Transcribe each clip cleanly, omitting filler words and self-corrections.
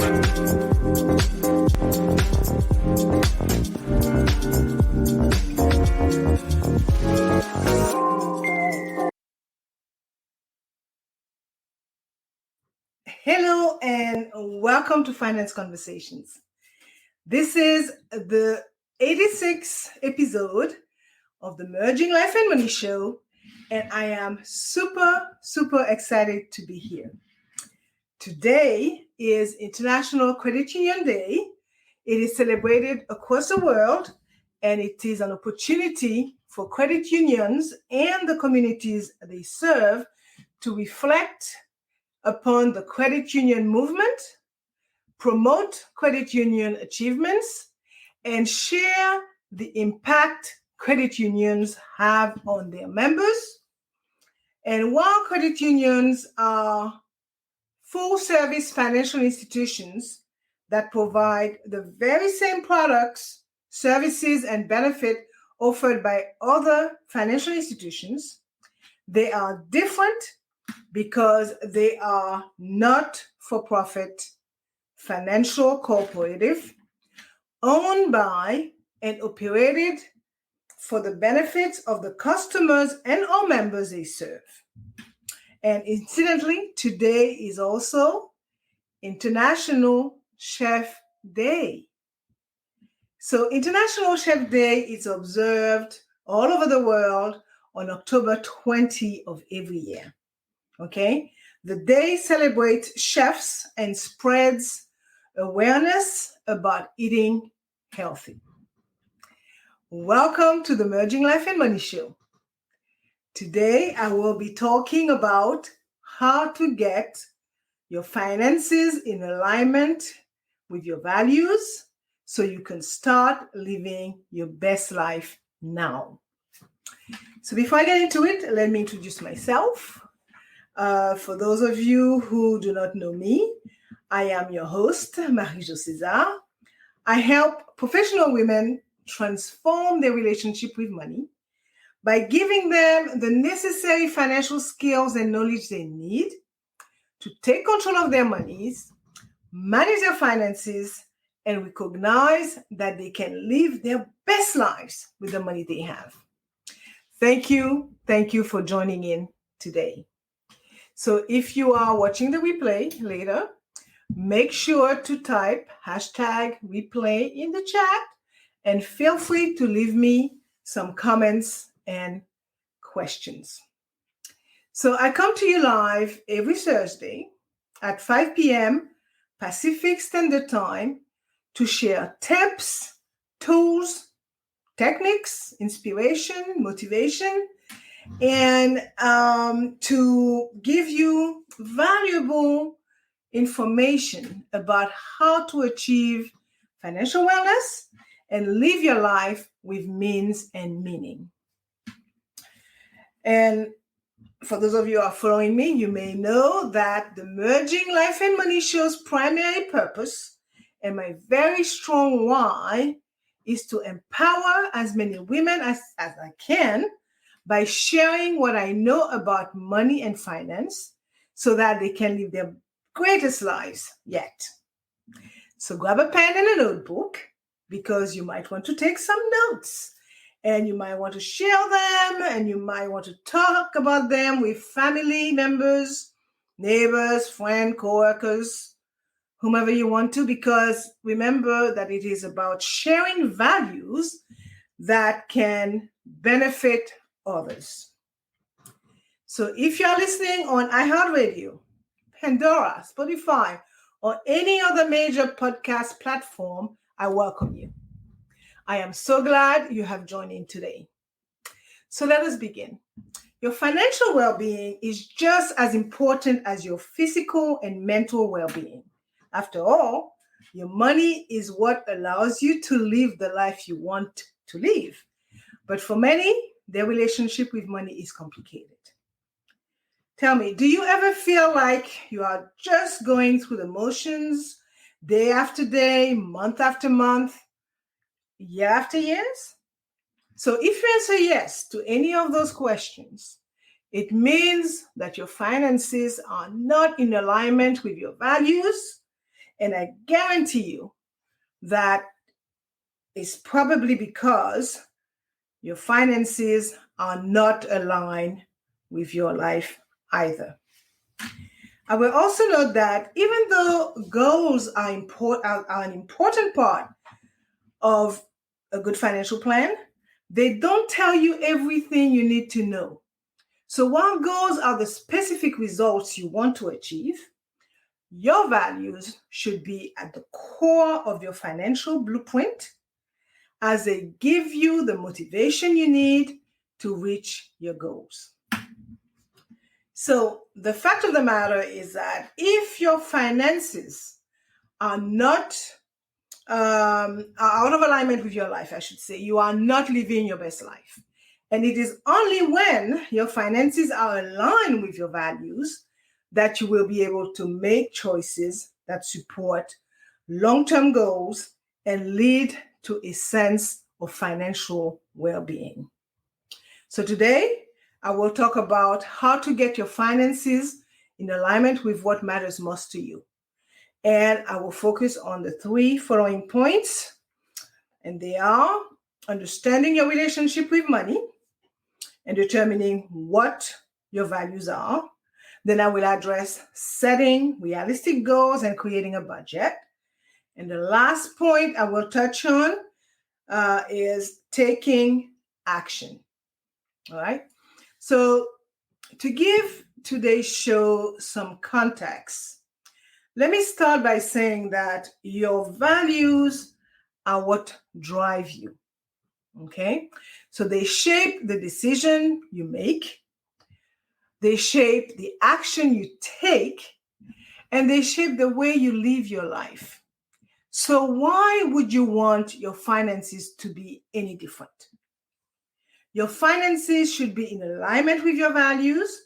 Hello and welcome to Finance Conversations. This is the 86th episode of the Merging Life and Money Show, and I am super excited to be here. Today is International Credit Union Day. It is celebrated across the world, and it is an opportunity for credit unions and the communities they serve to reflect upon the credit union movement, promote credit union achievements, and share the impact credit unions have on their members. And while credit unions are full-service financial institutions that provide the very same products, services, and benefit offered by other financial institutions, they are different because they are not-for-profit financial cooperative owned by and operated for the benefits of the customers and all members they serve. And incidentally, today is also International Chef Day. So International Chef Day is observed all over the world on October 20 of every year. Okay, the day celebrates chefs and spreads awareness about eating healthy. Welcome to the Merging Life and Money Show. Today, I will be talking about how to get your finances in alignment with your values so you can start living your best life now. So before I get into it, let me introduce myself. For those of you who do not know me, I am your host, Marie-Jo César. I help professional women transform their relationship with money by giving them the necessary financial skills and knowledge they need to take control of their monies, manage their finances, and recognize that they can live their best lives with the money they have. Thank you for joining in today. So if you are watching the replay later, make sure to type #replay in the chat and feel free to leave me some comments and questions. So I come to you live every Thursday at 5 p.m. Pacific Standard Time to share tips, tools, techniques, inspiration, motivation, and to give you valuable information about how to achieve financial wellness and live your life with means and meaning. And for those of you who are following me, you may know that the Merging Life and Money Show's primary purpose and my very strong why is to empower as many women as I can by sharing what I know about money and finance so that they can live their greatest lives yet. So grab a pen and a notebook because you might want to take some notes and you might want to share them and you might want to talk about them with family members, neighbors, friends, coworkers, whomever you want to, because remember that it is about sharing values that can benefit others. So if you're listening on iHeartRadio, Pandora, Spotify, or any other major podcast platform, I welcome you. I am so glad you have joined in today. So let us begin. Your financial well-being is just as important as your physical and mental well-being. After all, your money is what allows you to live the life you want to live. But for many, their relationship with money is complicated. Tell me, do you ever feel like you are just going through the motions day after day, month after month, year after years? So if you answer yes to any of those questions, it means that your finances are not in alignment with your values And I guarantee you that is probably because your finances are not aligned with your life either. I will also note that even though goals are an important part of a good financial plan, they don't tell you everything you need to know. So while goals are the specific results you want to achieve, your values should be at the core of your financial blueprint, as they give you the motivation you need to reach your goals. So the fact of the matter is that if your finances are not are out of alignment with your life, I should say, you are not living your best life. And it is only when your finances are aligned with your values that you will be able to make choices that support long-term goals and lead to a sense of financial well-being. So today, I will talk about how to get your finances in alignment with what matters most to you. And I will focus on the 3 following points. And they are understanding your relationship with money and determining what your values are. Then I will address setting realistic goals and creating a budget. And the last point I will touch on is taking action. All right. So to give today's show some context, let me start by saying that your values are what drive you. Okay? So they shape the decision you make, they shape the action you take, and they shape the way you live your life. So why would you want your finances to be any different? Your finances should be in alignment with your values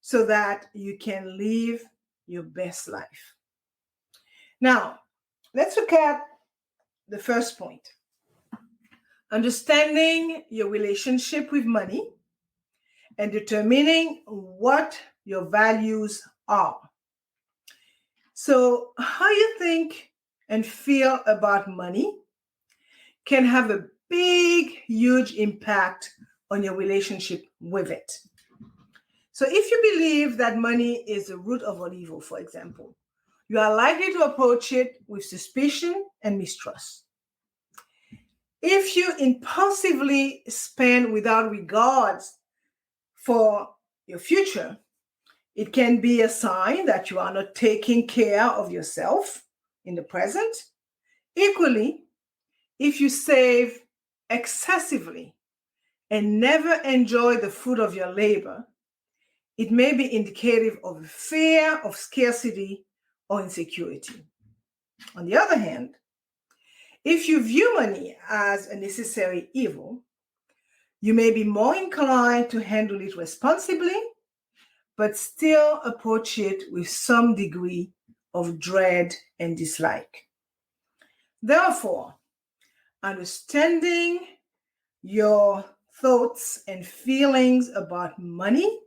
so that you can live your best life. Now, let's look at the first point. Understanding your relationship with money and determining what your values are. So, how you think and feel about money can have a big, huge impact on your relationship with it. So, if you believe that money is the root of all evil, for example, you are likely to approach it with suspicion and mistrust. If you impulsively spend without regards for your future, it can be a sign that you are not taking care of yourself in the present. Equally, if you save excessively and never enjoy the fruit of your labor, it may be indicative of a fear of scarcity or insecurity. On the other hand, if you view money as a necessary evil, you may be more inclined to handle it responsibly, but still approach it with some degree of dread and dislike. Therefore, understanding your thoughts and feelings about money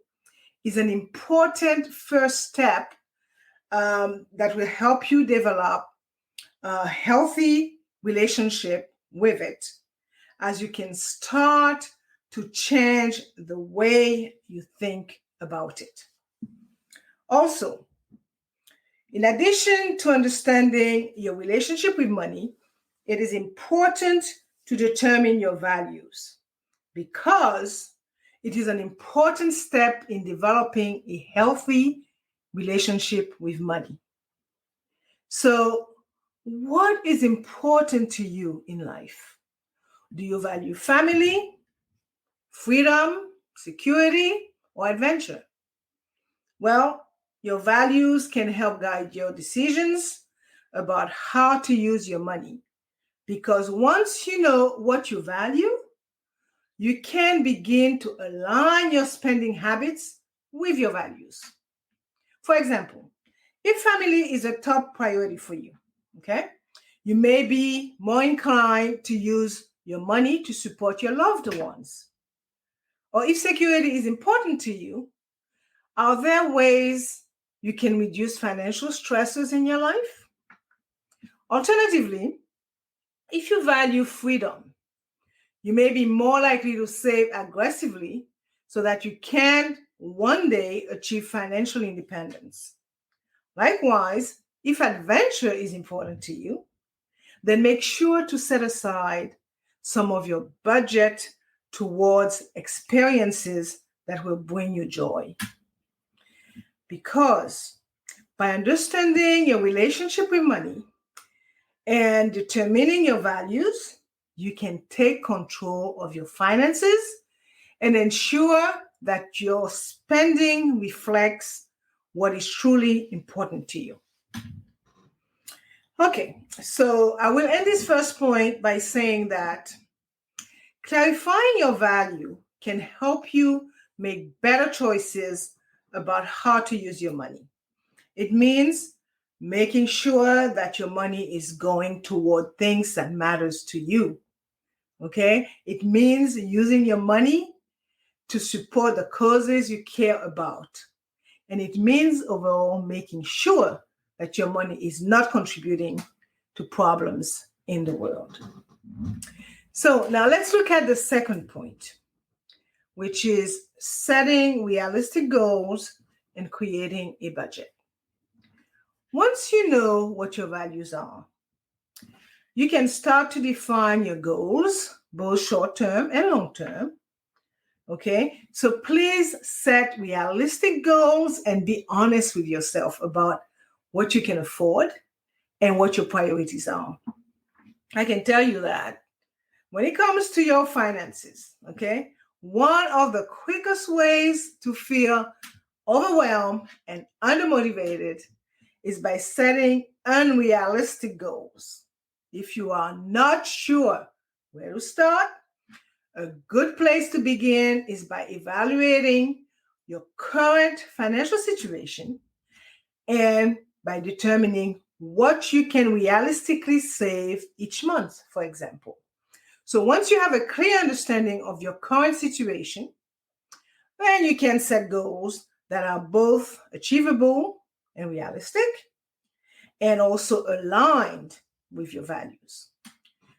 is an important first step that will help you develop a healthy relationship with it, as you can start to change the way you think about it. Also, in addition to understanding your relationship with money, it is important to determine your values, because it is an important step in developing a healthy relationship with money. So, what is important to you in life? Do you value family, freedom, security, or adventure? Well, your values can help guide your decisions about how to use your money, because once you know what you value, you can begin to align your spending habits with your values. For example, if family is a top priority for you, okay, you may be more inclined to use your money to support your loved ones. Or if security is important to you, are there ways you can reduce financial stresses in your life? Alternatively, if you value freedom, you may be more likely to save aggressively so that you can one day achieve financial independence. Likewise, if adventure is important to you, then make sure to set aside some of your budget towards experiences that will bring you joy. Because by understanding your relationship with money and determining your values, you can take control of your finances and ensure that your spending reflects what is truly important to you. Okay, so I will end this first point by saying that clarifying your value can help you make better choices about how to use your money. It means making sure that your money is going toward things that matters to you. Okay? It means using your money to support the causes you care about. And it means overall making sure that your money is not contributing to problems in the world. So now let's look at the second point, which is setting realistic goals and creating a budget. Once you know what your values are, you can start to define your goals, both short-term and long-term. Okay, so please set realistic goals and be honest with yourself about what you can afford and what your priorities are. I can tell you that when it comes to your finances, okay, one of the quickest ways to feel overwhelmed and undermotivated is by setting unrealistic goals. If you are not sure where to start, a good place to begin is by evaluating your current financial situation and by determining what you can realistically save each month, for example. So once you have a clear understanding of your current situation, then you can set goals that are both achievable and realistic and also aligned with your values.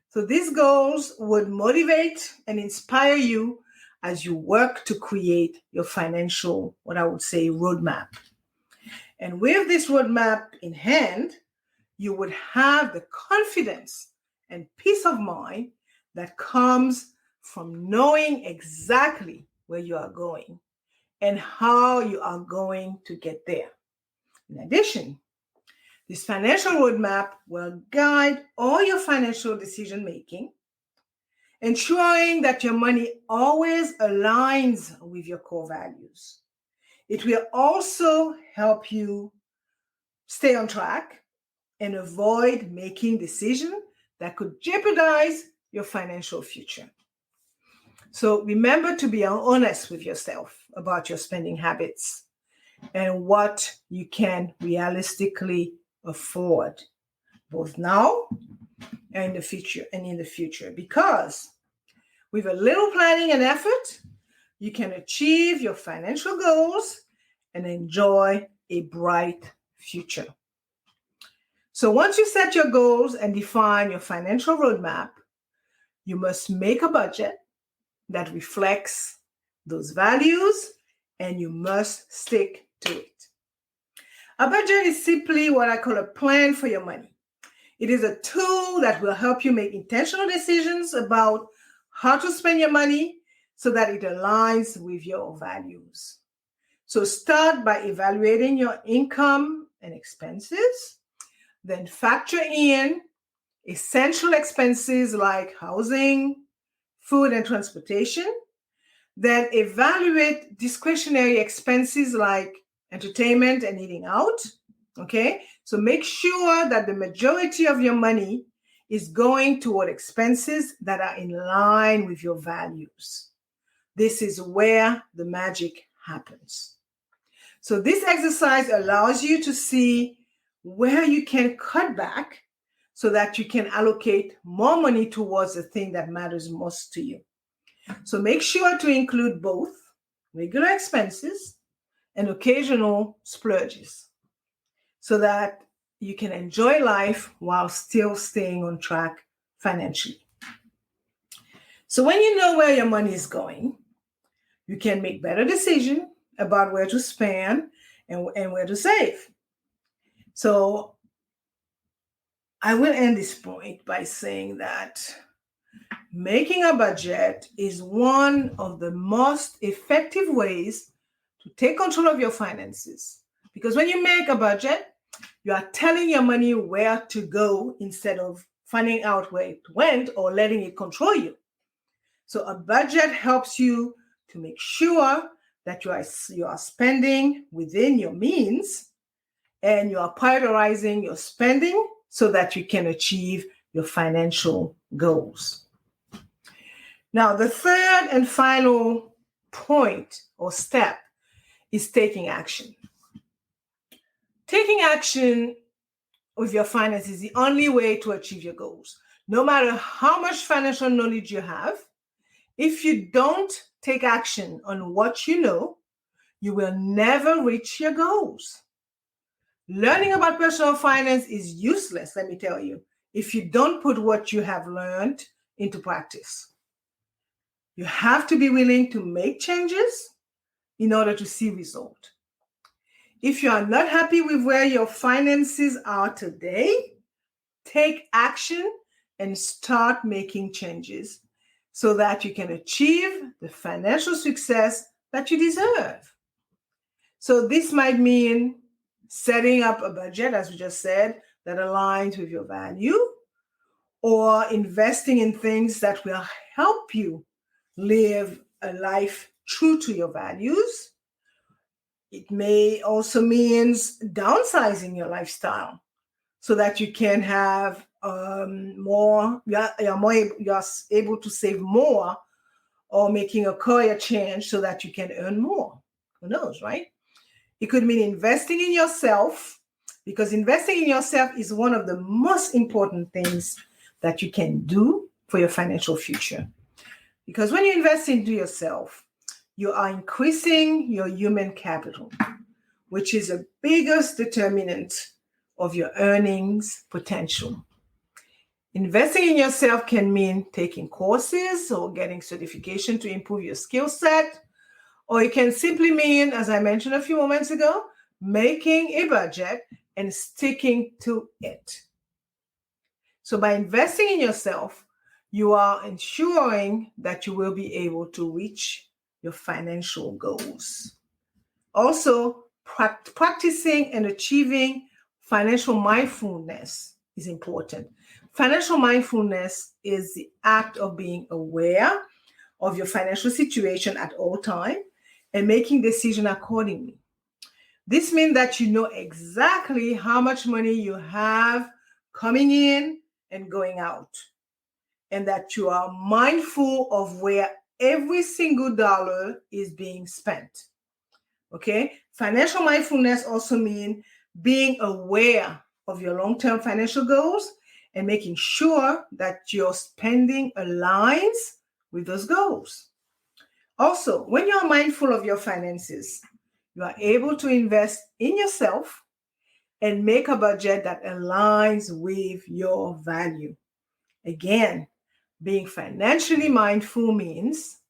So these goals would motivate and inspire you as you work to create your financial, what I would say, roadmap. And with this roadmap in hand, you would have the confidence and peace of mind that comes from knowing exactly where you are going and how you are going to get there. In addition, this financial roadmap will guide all your financial decision making, ensuring that your money always aligns with your core values. It will also help you stay on track and avoid making decisions that could jeopardize your financial future. So remember to be honest with yourself about your spending habits and what you can realistically afford, both now and in the future. Because with a little planning and effort, you can achieve your financial goals and enjoy a bright future. So once you set your goals and define your financial roadmap, you must make a budget that reflects those values and you must stick to it. A budget is simply what I call a plan for your money. It is a tool that will help you make intentional decisions about how to spend your money so that it aligns with your values. So start by evaluating your income and expenses, then factor in essential expenses like housing, food, and transportation. Then evaluate discretionary expenses like entertainment and eating out. Okay, so make sure that the majority of your money is going toward expenses that are in line with your values. This is where the magic happens. So this exercise allows you to see where you can cut back so that you can allocate more money towards the thing that matters most to you. So make sure to include both regular expenses and occasional splurges so that you can enjoy life while still staying on track financially. So when you know where your money is going, you can make better decisions about where to spend and where to save. So I will end this point by saying that making a budget is one of the most effective ways to take control of your finances. Because when you make a budget, you are telling your money where to go instead of finding out where it went or letting it control you. So a budget helps you to make sure that you are spending within your means and you are prioritizing your spending so that you can achieve your financial goals. Now, the third and final point or step is taking action. Taking action with your finances is the only way to achieve your goals. No matter how much financial knowledge you have, if you don't take action on what you know, you will never reach your goals. Learning about personal finance is useless, let me tell you, if you don't put what you have learned into practice. You have to be willing to make changes in order to see results. If you are not happy with where your finances are today, take action and start making changes so that you can achieve the financial success that you deserve. So this might mean setting up a budget, as we just said, that aligns with your value, or investing in things that will help you live a life true to your values. It may also mean downsizing your lifestyle so that you can have more, you're able to save more, or making a career change so that you can earn more. Who knows, right? It could mean investing in yourself, because investing in yourself is one of the most important things that you can do for your financial future. Because when you invest into yourself, you are increasing your human capital, which is the biggest determinant of your earnings potential. Investing in yourself can mean taking courses or getting certification to improve your skill set, or it can simply mean, as I mentioned a few moments ago, making a budget and sticking to it. So by investing in yourself, you are ensuring that you will be able to reach your financial goals. Also, practicing and achieving financial mindfulness is important. Financial mindfulness is the act of being aware of your financial situation at all times and making decisions accordingly. This means that you know exactly how much money you have coming in and going out, and that you are mindful of where every single dollar is being spent. Okay? Financial mindfulness also means being aware of your long-term financial goals and making sure that your spending aligns with those goals. Also, when you are mindful of your finances, you are able to invest in yourself and make a budget that aligns with your value. Again, being financially mindful means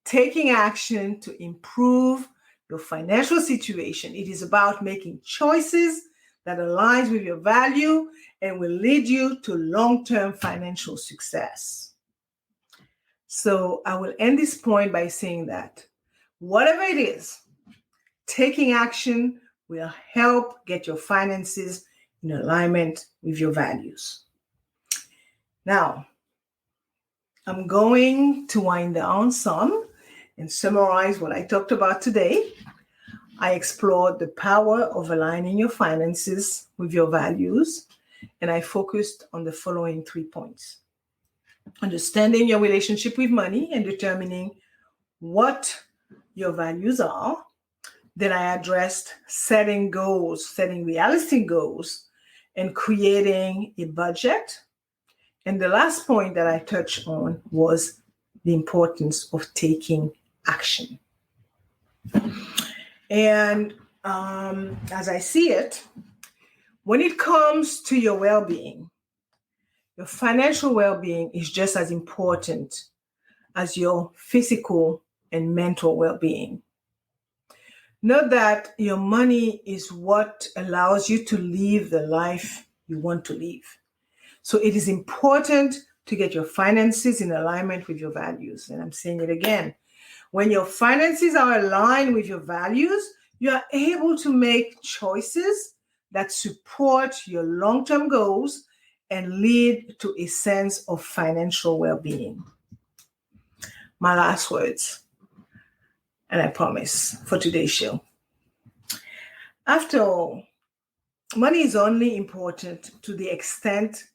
taking action to improve your financial situation. It is about making choices that aligns with your value and will lead you to long-term financial success. So I will end this point by saying that whatever it is, taking action will help get your finances in alignment with your values. Now, I'm going to wind down some and summarize what I talked about today. I explored the power of aligning your finances with your values, and I focused on the following 3 points. Understanding your relationship with money and determining what your values are. Then I addressed setting goals, setting realistic goals, and creating a budget. And the last point that I touched on was the importance of taking action. And as I see it, When it comes to your well-being, your financial well-being is just as important as your physical and mental well-being. Know that your money is what allows you to live the life you want to live. So it is important to get your finances in alignment with your values. And I'm saying it again. When your finances are aligned with your values, you are able to make choices that support your long-term goals and lead to a sense of financial well-being. My last words, and I promise, for today's show. After all, money is only important to the extent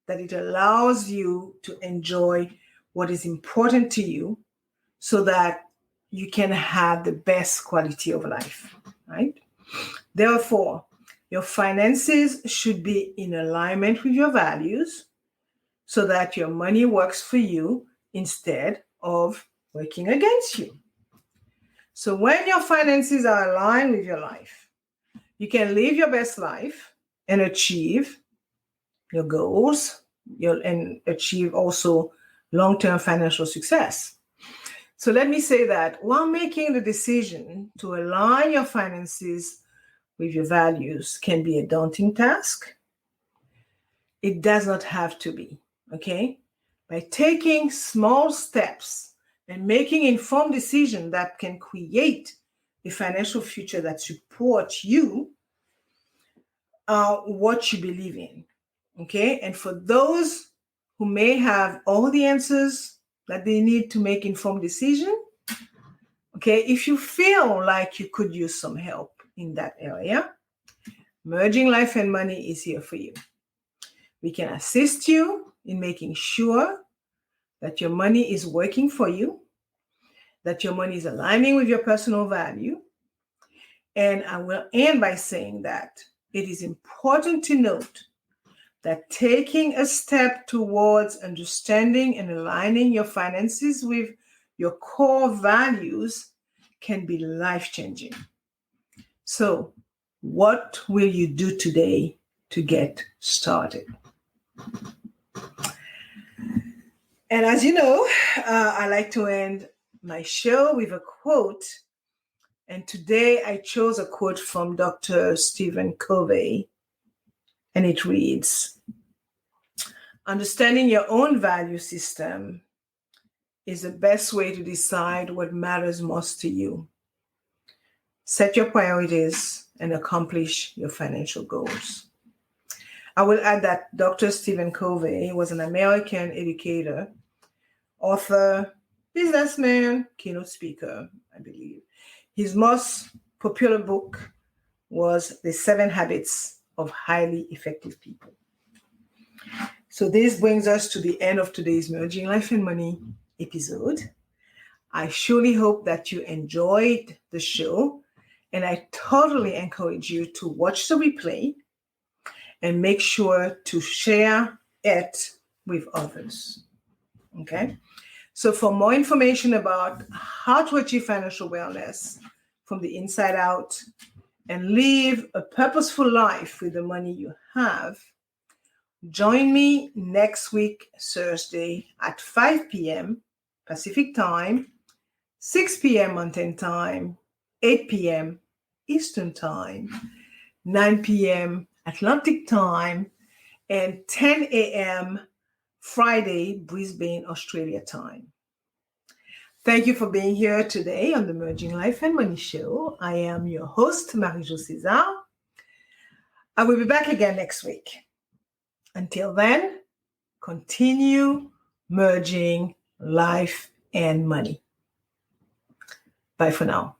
that it allows you to enjoy what is important to you so that you can have the best quality of life, right? Therefore, your finances should be in alignment with your values so that your money works for you instead of working against you. So when your finances are aligned with your life, you can live your best life and achieve your goals and achieve also long-term financial success. So let me say that while making the decision to align your finances with your values can be a daunting task, it does not have to be, okay? By taking small steps and making informed decisions that can create a financial future that supports you, what you believe in, okay? And for those who may have all the answers that they need to make informed decision, okay, if you feel like you could use some help in that area, Merging Life and Money is here for you. We can assist you in making sure that your money is working for you, that your money is aligning with your personal value. And I will end by saying that it is important to note that taking a step towards understanding and aligning your finances with your core values can be life-changing. So, what will you do today to get started? And as you know, I like to end my show with a quote. And today I chose a quote from Dr. Stephen Covey. And it reads, "Understanding your own value system is the best way to decide what matters most to you. Set your priorities and accomplish your financial goals." I will add that Dr. Stephen Covey was an American educator, author, businessman, keynote speaker, I believe. His most popular book was The 7 Habits of Highly Effective People. So this brings us to the end of today's Merging Life and Money episode. I surely hope that you enjoyed the show, and I totally encourage you to watch the replay and make sure to share it with others. Okay? So for more information about how to achieve financial wellness from the inside out and live a purposeful life with the money you have, join me next week, Thursday at 5 p.m. Pacific Time, 6 p.m. Mountain Time, 8 p.m. Eastern Time, 9 p.m. Atlantic Time, and 10 a.m. Friday, Brisbane, Australia time. Thank you for being here today on the Merging Life and Money Show. I am your host, Marie-Jo César. I will be back again next week. Until then, continue merging life and money. Bye for now.